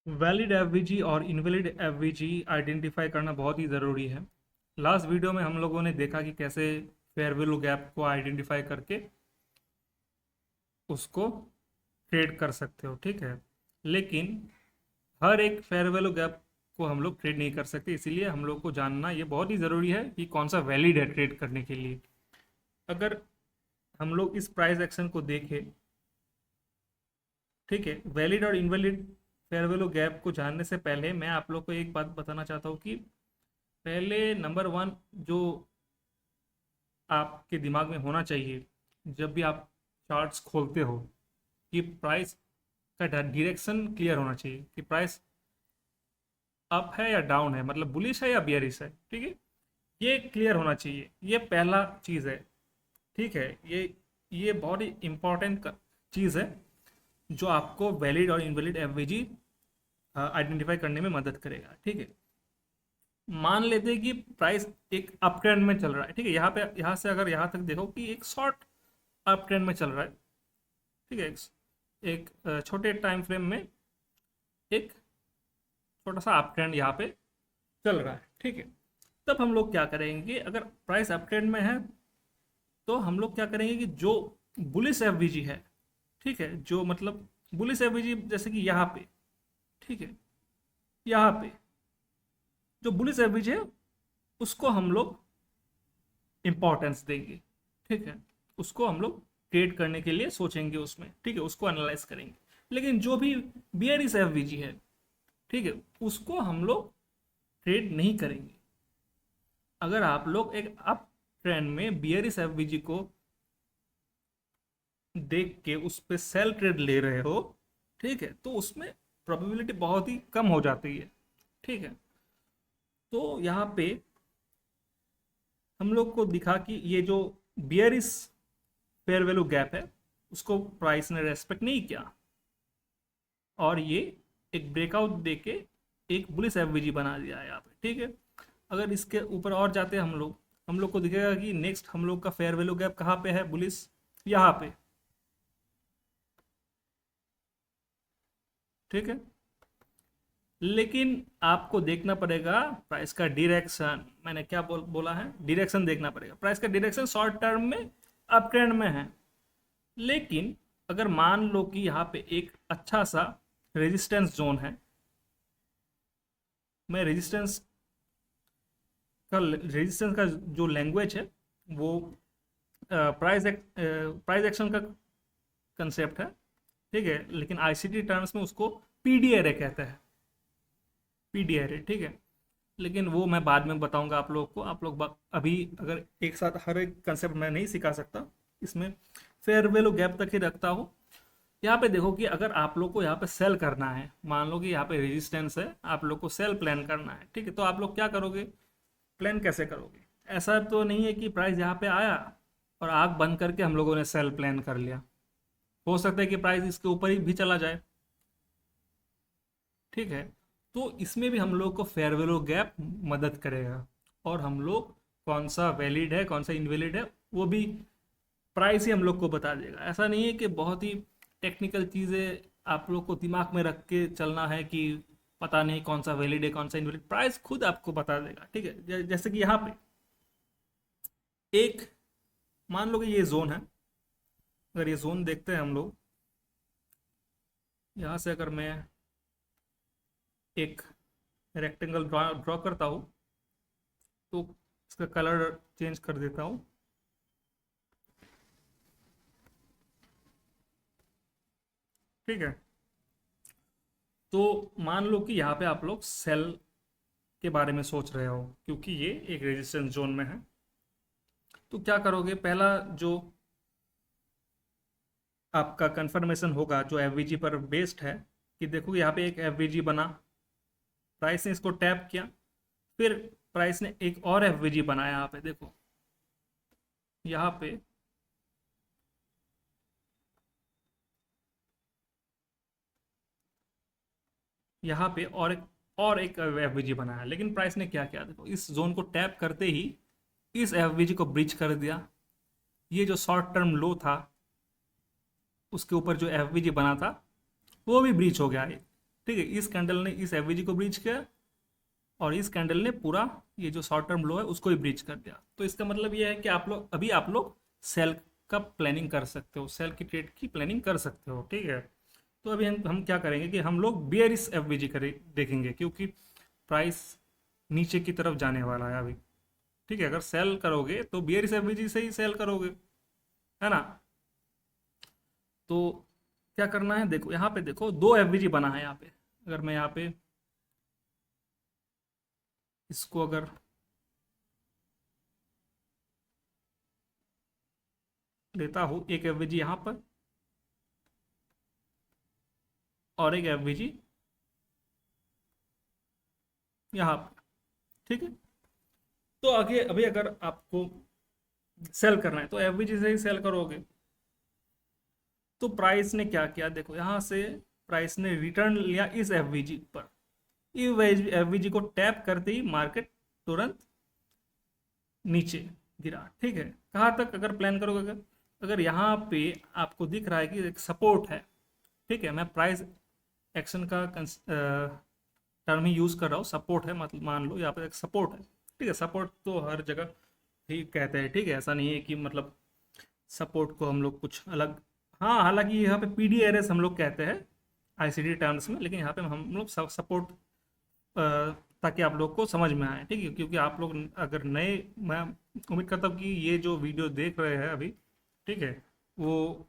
Valid FVG और invalid FVG identify करना बहुत ही ज़रूरी है। लास्ट वीडियो में हम लोगों ने देखा कि कैसे फेयर वैल्यू गैप को आइडेंटिफाई करके उसको ट्रेड कर सकते हो, ठीक है। लेकिन हर एक फेयर वैल्यू गैप को हम लोग ट्रेड नहीं कर सकते, इसीलिए हम लोग को जानना ये बहुत ही ज़रूरी है कि कौन सा वैलिड है ट्रेड करने के लिए। अगर हम लोग इस प्राइस एक्शन को देखें, ठीक है, वैलिड और इनवैलिड फेयर वैल्यू गैप को जानने से पहले मैं आप लोग को एक बात बताना चाहता हूँ कि पहले नंबर वन जो आपके दिमाग में होना चाहिए जब भी आप चार्ट्स खोलते हो कि प्राइस का डायरेक्शन क्लियर होना चाहिए कि प्राइस अप है या डाउन है, मतलब बुलिश है या बियरिश है, ठीक है। ये क्लियर होना चाहिए, ये पहला चीज़ है, ठीक है। ये बहुत ही इंपॉर्टेंट चीज़ है जो आपको वैलिड और इनवैलिड एवरेज आइडेंटिफाई करने में मदद करेगा, ठीक है। मान लेते हैं कि प्राइस एक अप ट्रेंड में चल रहा है, ठीक है। यहाँ से अगर यहाँ तक देखो कि एक शॉर्ट अप ट्रेंड में चल रहा है, ठीक है। एक छोटे टाइम फ्रेम में एक छोटा सा अप ट्रेंड यहाँ पे चल रहा है, ठीक है। तब हम लोग क्या करेंगे, अगर प्राइस अप ट्रेंड में है तो हम लोग क्या करेंगे कि जो बुलिश एफवीजी है, ठीक है, जो मतलब बुलिश एफवीजी जैसे कि यहाँ पे, ठीक है, यहाँ पे जो बुलिश एवरेज है उसको हम लोग इंपॉर्टेंस देंगे, ठीक है। उसको हम लोग ट्रेड करने के लिए सोचेंगे उसमें, ठीक है, उसको एनालाइज करेंगे। लेकिन जो भी बियरिश एवरेज है, ठीक है, उसको हम लोग ट्रेड नहीं करेंगे। अगर आप लोग एक अप ट्रेंड में बियरिश एवरेज को देख के उस पर सेल ट्रेड ले रहे हो, ठीक है, तो उसमें प्रोबेबिलिटी बहुत ही कम हो जाती है, ठीक है। तो यहाँ पे हम लोग को दिखा कि ये जो बियरिश फेयर वैल्यू गैप है उसको प्राइस ने रेस्पेक्ट नहीं किया और ये एक ब्रेकआउट देके एक बुलिश एवरेज बना दिया है यहाँ पे, ठीक है। अगर इसके ऊपर और जाते हैं हम लोग को दिखेगा कि नेक्स्ट हम लोग का फेयर वैल्यू गैप कहाँ पे है, बुलिश यहाँ पे, ठीक है। लेकिन आपको देखना पड़ेगा प्राइस का डायरेक्शन। मैंने क्या बोला है, डायरेक्शन देखना पड़ेगा। प्राइस का डायरेक्शन शॉर्ट टर्म में अप ट्रेंड में है, लेकिन अगर मान लो कि यहाँ पे एक अच्छा सा रेजिस्टेंस जोन है, मैं रेजिस्टेंस का जो लैंग्वेज है वो प्राइस एक्शन का कंसेप्ट है, ठीक है। लेकिन आईसीटी टर्म्स में उसको पीडी एरे कहते हैं, पीडी एरे, ठीक है। लेकिन वो मैं बाद में बताऊंगा आप लोग को। आप लोग अभी अगर एक साथ हर एक कंसेप्ट मैं नहीं सिखा सकता, इसमें फेयर वैल्यू गैप तक ही रखता हूँ। यहाँ पे देखो कि अगर आप लोग को यहाँ पे सेल करना है, मान लो कि यहाँ पे रेजिस्टेंस है, आप लोग को सेल प्लान करना है, ठीक है। तो आप लोग क्या करोगे, प्लान कैसे करोगे? ऐसा तो नहीं है कि प्राइस यहाँ पे आया और आग बंद करके हम लोगों ने सेल प्लान कर लिया। हो सकता है कि प्राइस इसके ऊपर ही भी चला जाए, ठीक है। तो इसमें भी हम लोग को फेयर वैल्यू गैप मदद करेगा और हम लोग कौन सा वैलिड है कौन सा इनवैलिड है वो भी प्राइस ही हम लोग को बता देगा। ऐसा नहीं है कि बहुत ही टेक्निकल चीज़ें आप लोग को दिमाग में रख के चलना है कि पता नहीं कौन सा वैलिड है कौन सा इनवैलिड, प्राइस खुद आपको बता देगा, ठीक है। जैसे कि यहाँ पे एक मान लो कि ये जोन है। अगर ये जोन देखते हैं हम लोग, यहाँ से अगर मैं एक रेक्टेंगल ड्रॉ करता हूँ तो इसका कलर चेंज कर देता हूँ, ठीक है। तो मान लो कि यहाँ पे आप लोग सेल के बारे में सोच रहे हो क्योंकि ये एक रेजिस्टेंस जोन में है। तो क्या करोगे, पहला जो आपका कंफर्मेशन होगा जो एवरेज पर बेस्ड है कि देखो यहाँ पे एक एवरेज बना, प्राइस ने इसको टैप किया, फिर प्राइस ने एक और एवरेज बनाया। यहाँ पे देखो, यहाँ पे और एक एवरेज बनाया, लेकिन प्राइस ने क्या किया, देखो इस जोन को टैप करते ही इस एवरेज को ब्रिज कर दिया। ये जो शॉर्ट टर्म लो था उसके ऊपर जो एवरेज बना था वो भी ब्रीच हो गया है, ठीक है, इस कैंडल ने इस एफवीजी को ब्रीच किया और इस कैंडल ने पूरा ये जो शॉर्ट टर्म लो है उसको ही ब्रीच कर दिया। तो इसका मतलब ये है कि आप लोग सेल का प्लानिंग कर सकते हो, सेल की ट्रेड की प्लानिंग कर सकते हो, ठीक है। तो अभी हम क्या करेंगे कि हम लोग बियरिश एफवीजी करें देखेंगे, क्योंकि प्राइस नीचे की तरफ जाने वाला है अभी, ठीक है। अगर सेल करोगे तो बियरिश एफवीजी से ही सेल करोगे, है ना। तो क्या करना है, देखो यहाँ पे देखो 2 एफवीजी बना है यहाँ पे। अगर मैं यहाँ पे इसको अगर लेता हूँ, एक एफवीजी यहाँ पर और एक एफवीजी यहाँ पर, ठीक है। तो आगे अभी अगर आपको सेल करना है तो एफवीजी से ही सेल करोगे। तो प्राइस ने क्या किया, देखो यहाँ से प्राइस ने रिटर्न लिया इस एफवीजी पर। इस एफवीजी को टैप करते ही मार्केट तुरंत नीचे गिरा, ठीक है। कहाँ तक अगर प्लान करोगे, अगर यहाँ पे आपको दिख रहा है कि एक सपोर्ट है, ठीक है। मैं प्राइस एक्शन का टर्म ही यूज़ कर रहा हूँ, सपोर्ट है, मतलब मान लो यहाँ पे एक सपोर्ट है, ठीक है। सपोर्ट तो हर जगह ही कहते हैं, ठीक है, ऐसा नहीं है कि मतलब सपोर्ट को हम लोग कुछ अलग, हाँ, हालांकि यहाँ पे पीडीआरएस हम लोग कहते हैं आईसीडी टर्म्स में, लेकिन यहाँ पे हम लोग सपोर्ट, ताकि आप लोग को समझ में आए, ठीक है। क्योंकि आप लोग अगर नए, मैं उम्मीद करता हूँ कि ये जो वीडियो देख रहे हैं अभी, ठीक है, वो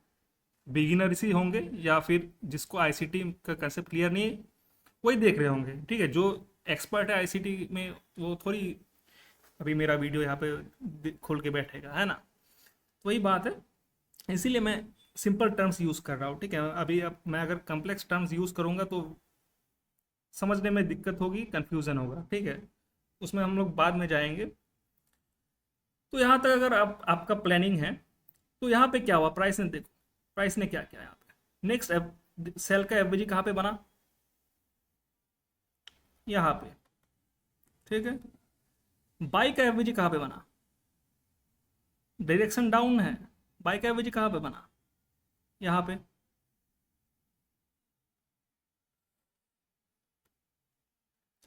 बिगिनर्स ही होंगे या फिर जिसको आईसीटी का कंसेप्ट क्लियर नहीं है वही देख रहे होंगे, ठीक है। जो एक्सपर्ट है आईसीटी में वो थोड़ी अभी मेरा वीडियो यहाँ पे खोल के बैठेगा, है ना। तो वही बात है, इसीलिए मैं सिंपल टर्म्स यूज़ कर रहा हूँ, ठीक है। अभी अब मैं अगर कॉम्प्लेक्स टर्म्स यूज़ करूँगा तो समझने में दिक्कत होगी, कंफ्यूजन होगा, ठीक है। उसमें हम लोग बाद में जाएंगे। तो यहाँ तक अगर आपका प्लानिंग है, तो यहाँ पे क्या हुआ, प्राइस ने देखो, प्राइस ने क्या किया यहाँ पे, नेक्स्ट सेल का एवरेज कहाँ पे बना, यहाँ पे, ठीक है। बाई का एवरेज कहाँ पे बना, डायरेक्शन डाउन है, बाई का एवरेज कहाँ पे बना, यहाँ पे,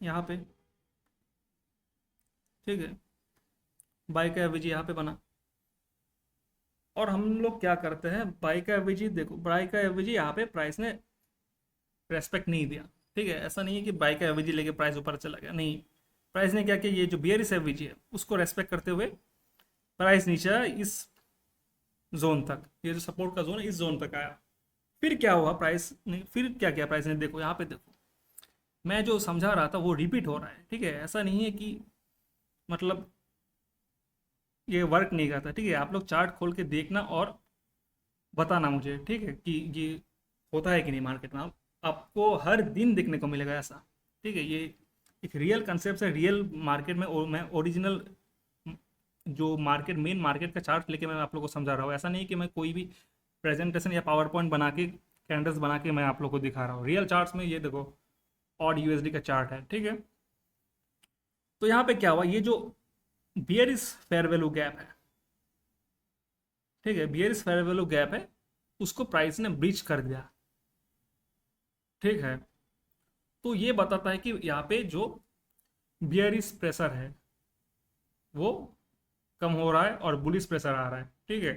यहाँ पे, ठीक है। बाई का एवरेज यहाँ पे बना। और हम लोग क्या करते हैं, बाई का एवरेज देखो, बाई का एवरेज यहाँ पे प्राइस ने रेस्पेक्ट नहीं दिया, ठीक है। ऐसा नहीं है कि बाई का एवरेज लेके प्राइस ऊपर चला गया, नहीं। प्राइस ने क्या किया, ये जो बियरिश एवरेज है उसको रेस्पेक्ट करते हुए प्राइस नीचे आया इस जोन तक, ये जो सपोर्ट का जोन है इस जोन तक आया। फिर क्या हुआ, प्राइस ने फिर क्या किया, प्राइस ने देखो यहाँ पे देखो, मैं जो समझा रहा था वो रिपीट हो रहा है, ठीक है। ऐसा नहीं है कि मतलब ये वर्क नहीं करता, ठीक है। आप लोग चार्ट खोल के देखना और बताना मुझे, ठीक है, कि ये होता है कि नहीं मार्केट में। आपको हर दिन देखने को मिलेगा ऐसा, ठीक है। ये एक रियल कंसेप्ट है, रियल मार्केट में, और मैं ओरिजिनल जो मार्केट, मेन मार्केट का चार्ट लेके मैं आप लोग को समझा रहा हूँ। ऐसा नहीं कि मैं कोई भी प्रेजेंटेशन या पावर पॉइंट बना के, कैंडल्स बना के मैं आप लोग को दिखा रहा हूँ। रियल चार्ट्स में ये देखो, ऑड यूएसडी का चार्ट है, ठीक है। तो यहाँ पे क्या हुआ, ये जो बियरिश फेयर वैल्यू गैप है, ठीक है, बियरिश फेयर वैल्यू गैप है, उसको प्राइस ने ब्रीच कर दिया, ठीक है। तो ये बताता है कि यहाँ पे जो बियरिश प्रेशर है वो कम हो रहा है और बुलिश प्रेशर आ रहा है, ठीक है।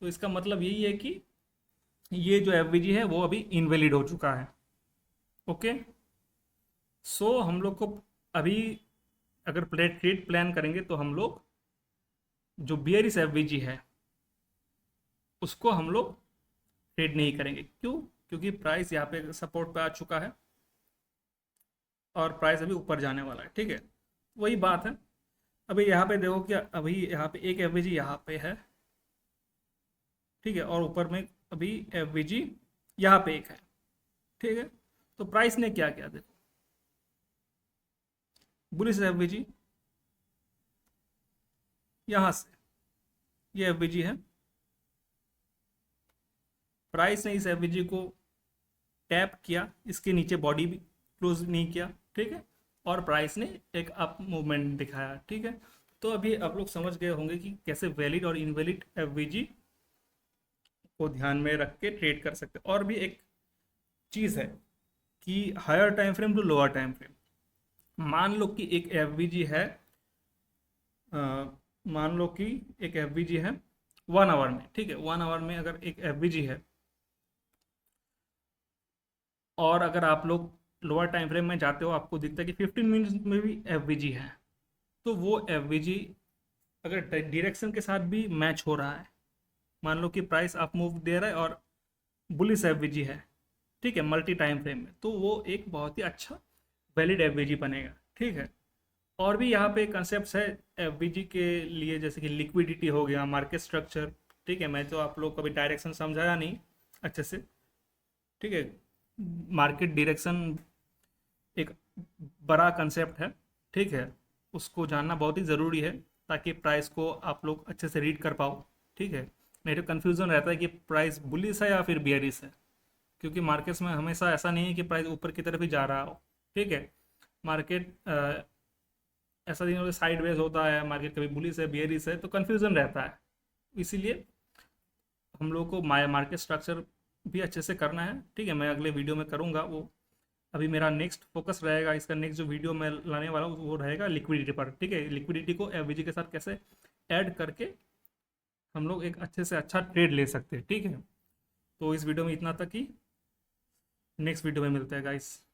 तो इसका मतलब यही है कि ये जो एवरेज है वो अभी इनवैलिड हो चुका है, ओके। सो हम लोग को अभी अगर ट्रेड प्लान करेंगे तो हम लोग जो बियरिश एवरेज है उसको हम लोग ट्रेड नहीं करेंगे, क्यों, क्योंकि प्राइस यहाँ पे सपोर्ट पे आ चुका है और प्राइस अभी ऊपर जाने वाला है, ठीक है। वही बात है, अभी यहाँ पे देखो क्या, अभी यहाँ पे एक एवरेज यहाँ पे है, ठीक है, और ऊपर में अभी एवरेज यहाँ पे एक है, ठीक है। तो प्राइस ने क्या किया, देखो बुलिश एवरेज यहाँ से, ये एवरेज है, प्राइस ने इस एवरेज को टैप किया, इसके नीचे बॉडी भी क्लोज नहीं किया, ठीक है, और प्राइस ने एक अप मूवमेंट दिखाया, ठीक है। तो अभी आप लोग समझ गए होंगे कि कैसे वैलिड और इनवैलिड एवरेज को ध्यान में रख के ट्रेड कर सकते हैं। और भी एक चीज़ है कि higher time frame to lower time frame. मान लो कि एक एफवीजी है, अ, मान लो कि एक एफवीजी है 1 आवर में, ठीक है, 1 आवर में अगर एक एफवीजी है, और अगर आप लोग लोअर टाइम फ्रेम में जाते हो आपको दिखता है कि 15 मिनट्स में भी एफवीजी है, तो वो एफवीजी अगर डायरेक्शन के साथ भी मैच हो रहा है, मान लो कि प्राइस अप मूव दे रहा है और बुलिश एफवीजी है, ठीक है, मल्टी टाइम फ्रेम में, तो वो एक बहुत ही अच्छा वैलिड एफवीजी बनेगा, ठीक है। और भी यहाँ पे कंसेप्ट है एफवीजी के लिए, जैसे कि लिक्विडिटी हो गया, मार्केट स्ट्रक्चर, ठीक है, मैं तो आप लोग को अभी डायरेक्शन समझाया नहीं अच्छे से, ठीक है। मार्केट डायरेक्शन एक बड़ा कंसेप्ट है, ठीक है, उसको जानना बहुत ही ज़रूरी है ताकि प्राइस को आप लोग अच्छे से रीड कर पाओ, ठीक है। नहीं तो कन्फ्यूज़न रहता है कि प्राइस बुलिश है या फिर बियरिश है, क्योंकि मार्केट्स में हमेशा ऐसा नहीं है कि प्राइस ऊपर की तरफ ही जा रहा हो, ठीक है। मार्केट ऐसा नहीं होता, साइड वेज होता है मार्केट, कभी बुलिश है बियरिश है, तो कन्फ्यूज़न रहता है। इसीलिए हम लोग को मार्केट स्ट्रक्चर भी अच्छे से करना है, ठीक है, मैं अगले वीडियो में करूँगा वो। अभी मेरा नेक्स्ट फोकस रहेगा, इसका नेक्स्ट जो वीडियो मैं लाने वाला हूँ वो रहेगा लिक्विडिटी पर, ठीक है। लिक्विडिटी को एफवीजी के साथ कैसे ऐड करके हम लोग एक अच्छे से अच्छा ट्रेड ले सकते हैं, ठीक है। तो इस वीडियो में इतना तक ही, नेक्स्ट वीडियो में मिलते हैं गाइस।